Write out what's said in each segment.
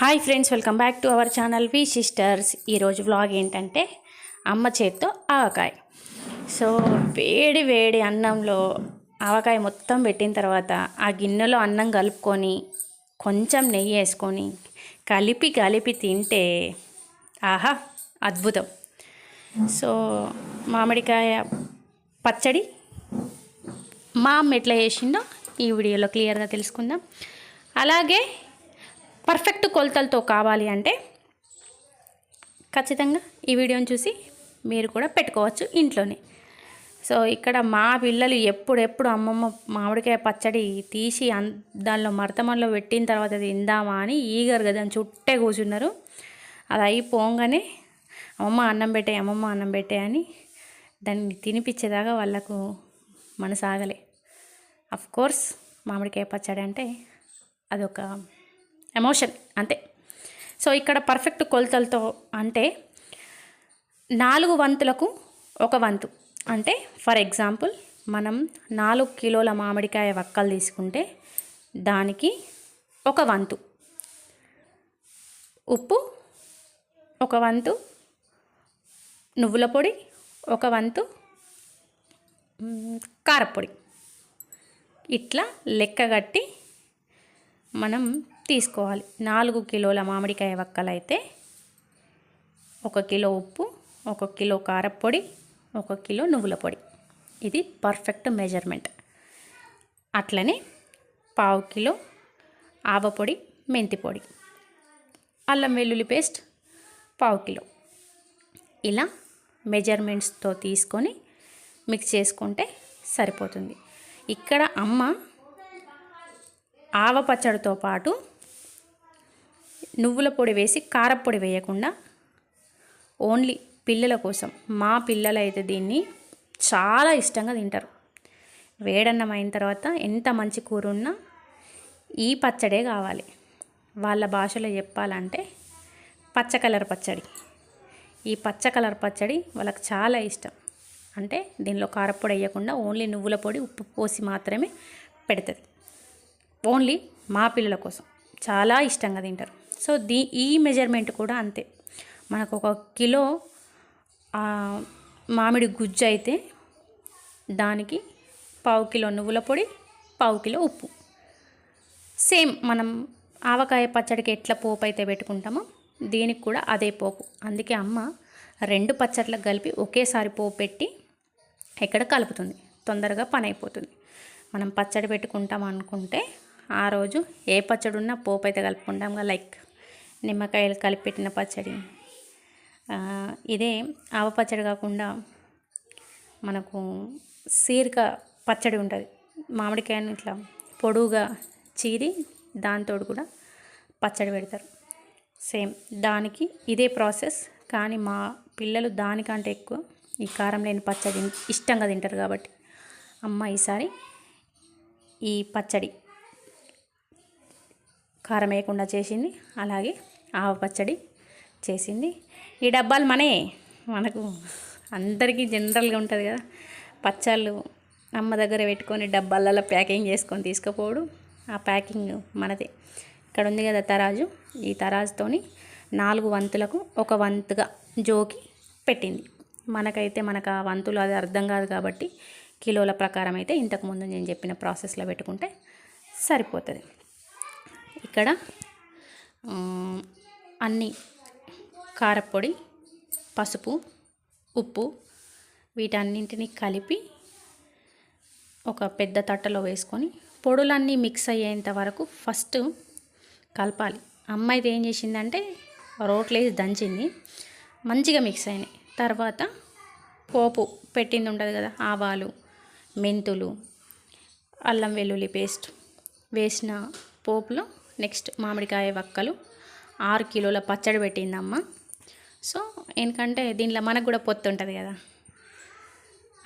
Hi friends, welcome back to our channel V sisters. ఈరోజు vlog ఏంటంటే అమ్మ చేత్తో ఆవకాయ. సో వేడి వేడి అన్నంలో ఆవకాయ మొత్తం పెట్టిన తర్వాత ఆ గిన్నెలో అన్నం కలుపుకొని కొంచెం నెయ్యి వేసుకొని కలిపి తింటే ఆహా అద్భుతం. సో మామిడికాయ పచ్చడి మా అమ్మ ఎట్లా చేసిందో ఈ వీడియోలో క్లియర్గా తెలుసుకుందాం. అలాగే పర్ఫెక్ట్ కొలతలతో కావాలి అంటే ఖచ్చితంగా ఈ వీడియోని చూసి మీరు కూడా పెట్టుకోవచ్చు ఇంట్లోనే. సో ఇక్కడ మా పిల్లలు ఎప్పుడెప్పుడు అమ్మమ్మ మామిడికాయ పచ్చడి తీసి దానిలో మర్తమంలో పెట్టిన తర్వాత తిందామా అని ఈగరుగా దాన్ని చుట్టే కూర్చున్నారు. అది అయిపోగానే అమ్మమ్మ అన్నం పెట్టే అని దాన్ని తినిపించేదాకా వాళ్ళకు మనసు ఆగలే. కోర్స్ మామిడికాయ పచ్చడి అంటే అదొక ఎమోషన్ అంతే. సో ఇక్కడ పర్ఫెక్ట్ కొలతలతో అంటే 4 వంతులకు 1 వంతు. అంటే ఫర్ ఎగ్జాంపుల్ మనం 4 కిలోల మామిడికాయ వక్కలు తీసుకుంటే దానికి 1 వంతు ఉప్పు, 1 వంతు నువ్వుల పొడి, 1 వంతు కారపొడి, ఇట్లా లెక్కగట్టి మనం తీసుకోవాలి. 4 కిలోల మామిడికాయ వక్కలైతే 1 కిలో ఉప్పు, 1 కిలో కారపొడి, 1 కిలో నువ్వుల పొడి. ఇది పర్ఫెక్ట్ మెజర్మెంట్. అట్లనే 1/2 కిలో ఆవపొడి, మెంతి పొడి, అల్లం వెల్లుల్లి పేస్ట్ 1/2 కిలో. ఇలా మెజర్మెంట్స్తో తీసుకొని మిక్స్ చేసుకుంటే సరిపోతుంది. ఇక్కడ అమ్మ ఆవ పచ్చడితో పాటు నువ్వుల పొడి వేసి కారపొడి వేయకుండా ఓన్లీ పిల్లల కోసం, మా పిల్లలు అయితే దీన్ని చాలా ఇష్టంగా తింటారు. వేడన్నం అయిన తర్వాత ఎంత మంచి కూర ఉన్నా ఈ పచ్చడే కావాలి. వాళ్ళ భాషలో చెప్పాలంటే పచ్చ కలర్ పచ్చడి. ఈ పచ్చ కలర్ పచ్చడి వాళ్ళకి చాలా ఇష్టం. అంటే దీనిలో కారపొడి వేయకుండా ఓన్లీ నువ్వుల పొడి, ఉప్పు పోసి మాత్రమే పెడుతుంది. ఓన్లీ మా పిల్లల కోసం చాలా ఇష్టంగా తింటారు. సో ఈ మెజర్మెంట్ కూడా అంతే. మనకు 1 కిలో మామిడి గుజ్జు అయితే దానికి 1/2 కిలో నువ్వుల పొడి, 1/2 కిలో ఉప్పు. సేమ్ మనం ఆవకాయ పచ్చడికి ఎట్లా పోపు అయితే పెట్టుకుంటామో దీనికి కూడా అదే పోపు. అందుకే అమ్మ 2 పచ్చట్లకు కలిపి ఒకేసారి పోపు పెట్టి ఎక్కడ కలుపుతుంది, తొందరగా పని అయిపోతుంది. మనం పచ్చడి పెట్టుకుంటాం అనుకుంటే ఆ రోజు ఏ పచ్చడి ఉన్నా పోపు అయితే కలుపుకుంటాం కదా. లైక్ నిమ్మకాయలు కలిపి పెట్టిన పచ్చడి. ఇదే ఆవ పచ్చడి కాకుండా మనకు సీరక పచ్చడి ఉంటుంది. మామిడికాయను ఇట్లా పొడువుగా చీరి దాంతో కూడా పచ్చడి పెడతారు. సేమ్ దానికి ఇదే ప్రాసెస్. కానీ మా పిల్లలు దానికంటే ఎక్కువ ఈ కారం లేని పచ్చడి ఇష్టంగా తింటారు. కాబట్టి అమ్మ ఈసారి ఈ పచ్చడి కారం వేయకుండా చేసింది. అలాగే ఆవ పచ్చడి చేసింది. ఈ డబ్బాలు మనకు అందరికీ జనరల్గా ఉంటుంది కదా, పచ్చళ్ళు అమ్మ దగ్గర పెట్టుకొని డబ్బాలలో ప్యాకింగ్ చేసుకొని తీసుకుపోవడం. ఆ ప్యాకింగ్ మనదే. ఇక్కడ ఉంది కదా తరాజు. ఈ తరాజుతోని 4 వంతులకు 1 వంతుగా జోకి పెట్టింది. మనకు ఆ వంతులు అది అర్థం కాదు కాబట్టి కిలోల ప్రకారం అయితే ఇంతకుముందు నేను చెప్పిన ప్రాసెస్లో పెట్టుకుంటే సరిపోతుంది. ఇక్కడ అన్నీ కారపొడి, పసుపు, ఉప్పు వీటన్నింటినీ కలిపి ఒక పెద్ద తట్టలో వేసుకొని పొడులన్నీ మిక్స్ అయ్యేంత వరకు ఫస్ట్ కలపాలి. అమ్మ అయితే ఏం చేసిందంటే రోట్లేసి దంచింది, మంచిగా మిక్స్ అయినాయి. తర్వాత పోపు పెట్టింది ఉంటుంది కదా, ఆవాలు, మెంతులు, అల్లం వెల్లుల్లి పేస్ట్ వేసిన పోపులో నెక్స్ట్ మామిడికాయ వక్కలు 6 కిలోల పచ్చడి పెట్టిందమ్మ. సో ఎందుకంటే దీనిలో మనకు కూడా పొత్తు ఉంటుంది కదా,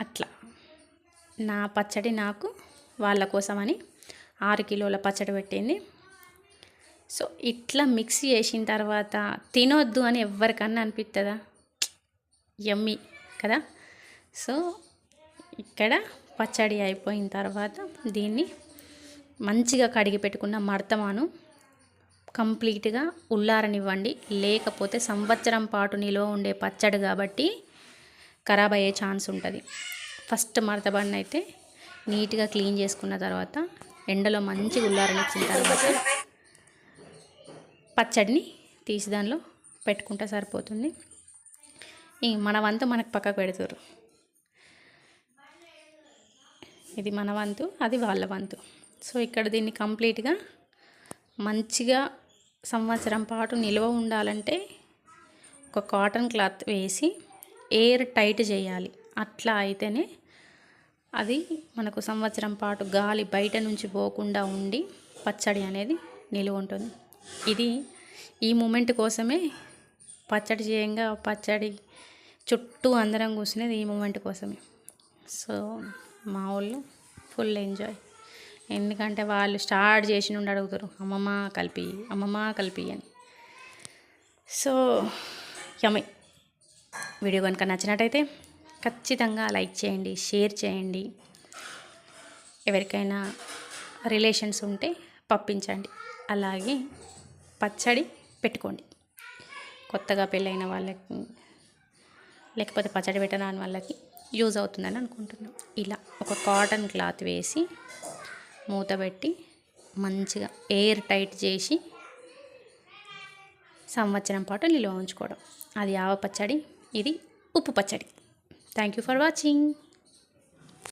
అట్లా నా పచ్చడి నాకు వాళ్ళ కోసమని 6 కిలోల పచ్చడి పెట్టింది. సో ఇట్లా మిక్స్ చేసిన తర్వాత తినొద్దు అని ఎవరికన్నా అనిపిస్తుందా? యమ్మీ కదా. సో ఇక్కడ పచ్చడి అయిపోయిన తర్వాత దీన్ని మంచిగా కడిగి పెట్టుకున్న మర్తమాను కంప్లీట్గా ఉల్లారనివ్వండి. లేకపోతే సంవత్సరం పాటు నిల్వ ఉండే పచ్చడి కాబట్టి ఖరాబ్ అయ్యే ఛాన్స్ ఉంటుంది. ఫస్ట్ మడతబడిన అయితే నీట్గా క్లీన్ చేసుకున్న తర్వాత ఎండలో మంచిగా ఉల్లారనిచ్చిన తర్వాత పచ్చడిని తీసి దానిలో పెట్టుకుంటే సరిపోతుంది. మన వంతు మనకు పక్కకు పెడతారు. ఇది మన వంతు, అది వాళ్ళ వంతు. సో ఇక్కడ దీన్ని కంప్లీట్గా మంచిగా సంవత్సరం పాటు నిల్వ ఉండాలంటే ఒక కాటన్ క్లాత్ వేసి ఎయిర్ టైట్ చేయాలి. అట్లా అయితేనే అది మనకు సంవత్సరం పాటు గాలి బయట నుంచి పోకుండా ఉండి పచ్చడి అనేది నిలువ ఉంటుంది. ఈ మూమెంట్ కోసమే పచ్చడి చేయంగా పచ్చడి చుట్టూ అందరం కూర్చునేది ఈ మూమెంట్ కోసమే. సో మా వాళ్ళు ఫుల్ ఎంజాయ్. ఎందుకంటే వాళ్ళు స్టార్ట్ చేసి నుండి అడుగుతారు అమ్మమ్మ కలిపి అని. So yummy. వీడియో కనుక నచ్చినట్టయితే ఖచ్చితంగా లైక్ చేయండి, షేర్ చేయండి. ఎవరికైనా రిలేషన్స్ ఉంటే పంపించండి. అలాగే పచ్చడి పెట్టుకోండి. కొత్తగా పెళ్ళైన వాళ్ళకి, లేకపోతే పచ్చడి పెట్టరాని వాళ్ళకి యూజ్ అవుతుందని అనుకుంటున్నాం. ఇలా ఒక కాటన్ క్లాత్ వేసి మూత పెట్టి మంచిగా ఎయిర్ టైట్ చేసి సంవత్సరం పాటు నిల్వ ఉంచుకోవడం. అది ఆవ పచ్చడి, ఇది ఉప్పు పచ్చడి. Thank you for watching.